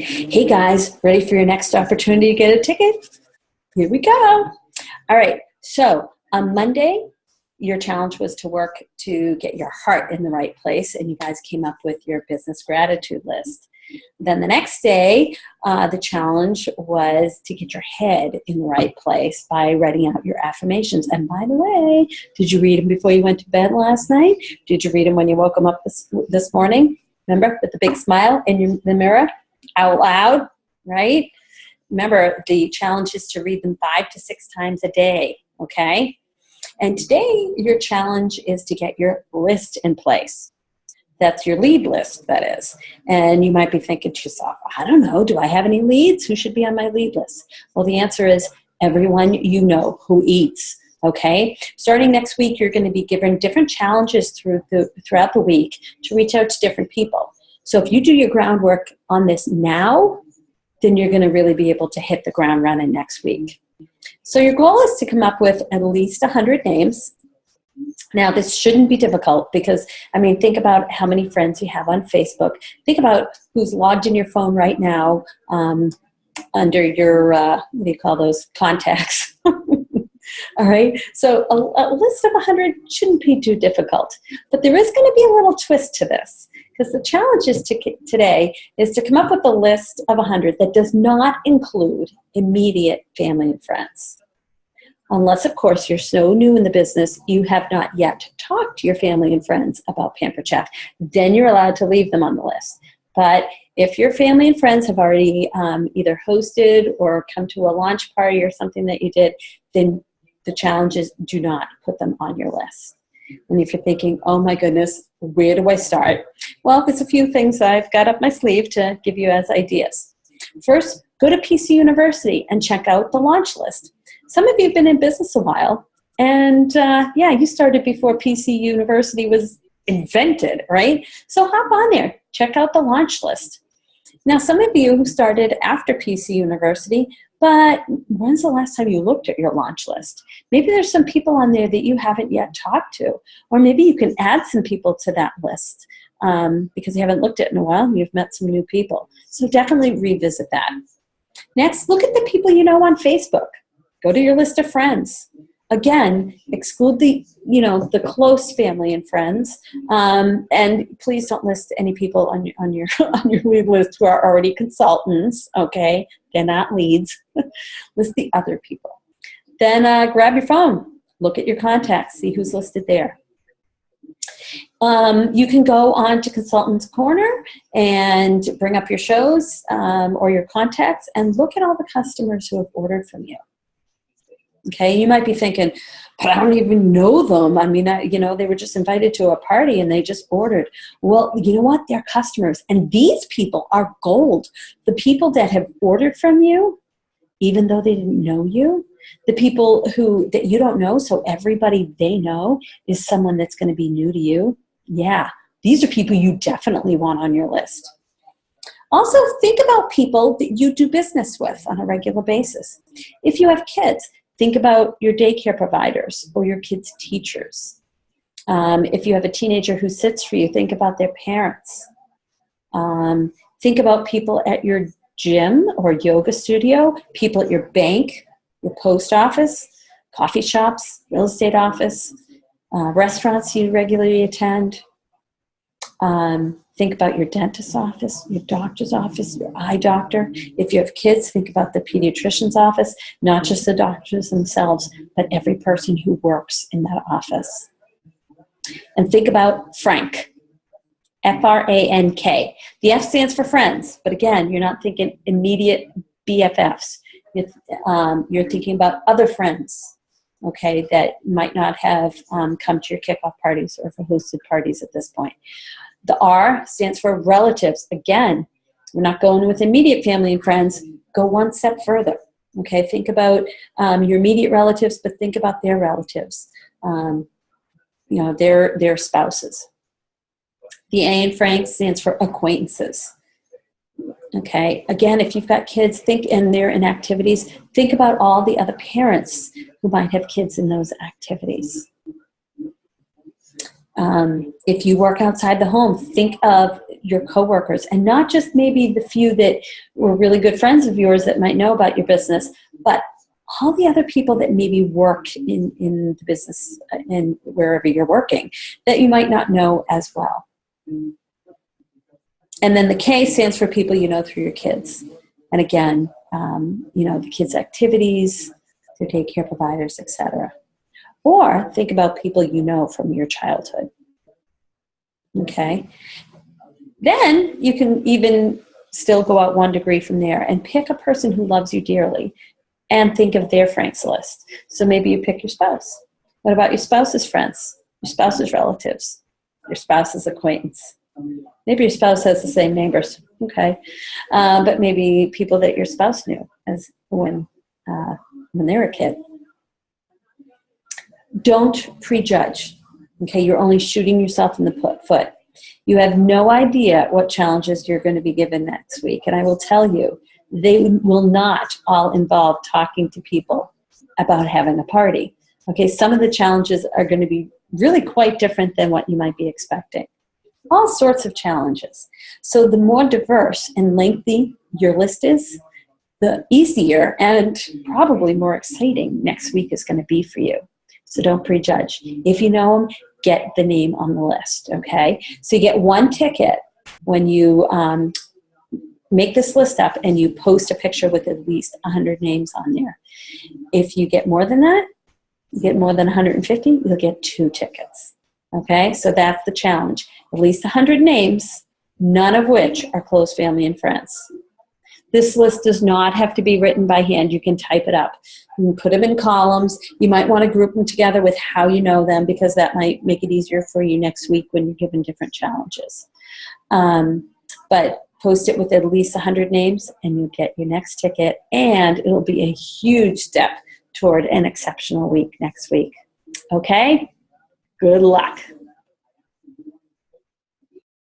Hey guys, ready for your next opportunity to get a ticket? Here we go. All right, so on Monday, your challenge was to work to get your heart in the right place, and you guys came up with your business gratitude list. Then the next day, the challenge was to get your head in the right place by writing out your affirmations. And by the way, did you read them before you went to bed last night? Did you read them when you woke them up this morning? Remember, with the big smile in the mirror, out loud, right? Remember, the challenge is to read them 5 to 6 times a day, okay? And today, your challenge is to get your list in place. That's your lead list, that is. And you might be thinking to yourself, I don't know, do I have any leads? Who should be on my lead list? Well, the answer is everyone you know who eats, okay? Starting next week, you're going to be given different challenges throughout the week to reach out to different people. So if you do your groundwork on this now, then you're going to really be able to hit the ground running next week. So your goal is to come up with at least 100 names. Now, this shouldn't be difficult because, think about how many friends you have on Facebook. Think about who's logged in your phone right now under your, what do you call those, contacts. All right, so a list of 100 shouldn't be too difficult. But there is going to be a little twist to this because the challenge today is to come up with a list of 100 that does not include immediate family and friends. Unless, of course, you're so new in the business, you have not yet talked to your family and friends about Pampered Chef. Then you're allowed to leave them on the list. But if your family and friends have already either hosted or come to a launch party or something that you did, then the challenge is do not put them on your list. And if you're thinking, oh my goodness, where do I start? Well, there's a few things I've got up my sleeve to give you as ideas. First, go to PC University and check out the launch list. Some of you have been in business a while, and you started before PC University was invented, right? So hop on there, check out the launch list. Now, some of you who started after PC University, but when's the last time you looked at your launch list? Maybe there's some people on there that you haven't yet talked to, or maybe you can add some people to that list because you haven't looked at it in a while and you've met some new people. So definitely revisit that. Next, look at the people you know on Facebook. Go to your list of friends. Again, exclude the close family and friends, and please don't list any people on your lead list who are already consultants. Okay, they're not leads. List the other people. Then grab your phone, look at your contacts, see who's listed there. You can go on to Consultants Corner and bring up your shows or your contacts and look at all the customers who have ordered from you. Okay, you might be thinking, but I don't even know them. They were just invited to a party and they just ordered. Well, you know what? They're customers. And these people are gold. The people that have ordered from you, even though they didn't know you, the people that you don't know, so everybody they know is someone that's going to be new to you. Yeah, these are people you definitely want on your list. Also, think about people that you do business with on a regular basis. If you have kids, think about your daycare providers or your kids' teachers. If you have a teenager who sits for you, think about their parents. Think about people at your gym or yoga studio, people at your bank, your post office, coffee shops, real estate office, restaurants you regularly attend. Think about your dentist's office, your doctor's office, your eye doctor. If you have kids, think about the pediatrician's office, not just the doctors themselves, but every person who works in that office. And think about Frank, F-R-A-N-K. The F stands for friends, but again, you're not thinking immediate BFFs. You're thinking about other friends, okay, that might not have come to your kickoff parties or for hosted parties at this point. The R stands for relatives. Again, we're not going with immediate family and friends. Go one step further. Okay, think about your immediate relatives, but think about their relatives, their spouses. The A in Frank stands for acquaintances. Okay, again, if you've got kids, and they're in activities, think about all the other parents who might have kids in those activities. If you work outside the home, think of your coworkers, and not just maybe the few that were really good friends of yours that might know about your business, but all the other people that maybe work in the business and wherever you're working that you might not know as well. And then the K stands for people you know through your kids. And again, the kids' activities, their daycare providers, etc. Or think about people you know from your childhood. Okay? Then you can even still go out 1 degree from there and pick a person who loves you dearly and think of their Frank's list. So maybe you pick your spouse. What about your spouse's friends, your spouse's relatives, your spouse's acquaintance? Maybe your spouse has the same neighbors, okay? But maybe people that your spouse knew as when they were a kid. Don't prejudge, okay? You're only shooting yourself in the foot. You have no idea what challenges you're going to be given next week. And I will tell you, they will not all involve talking to people about having a party. Okay, some of the challenges are going to be really quite different than what you might be expecting. All sorts of challenges. So the more diverse and lengthy your list is, the easier and probably more exciting next week is going to be for you. So don't prejudge. If you know them, get the name on the list, okay? So you get 1 ticket when you make this list up and you post a picture with at least 100 names on there. If you get more than that, you get more than 150, you'll get 2 tickets, okay? So that's the challenge. At least 100 names, none of which are close family and friends. This list does not have to be written by hand. You can type it up. You can put them in columns. You might want to group them together with how you know them, because that might make it easier for you next week when you're given different challenges. But post it with at least 100 names and you'll get your next ticket, and it'll be a huge step toward an exceptional week next week. Okay? Good luck.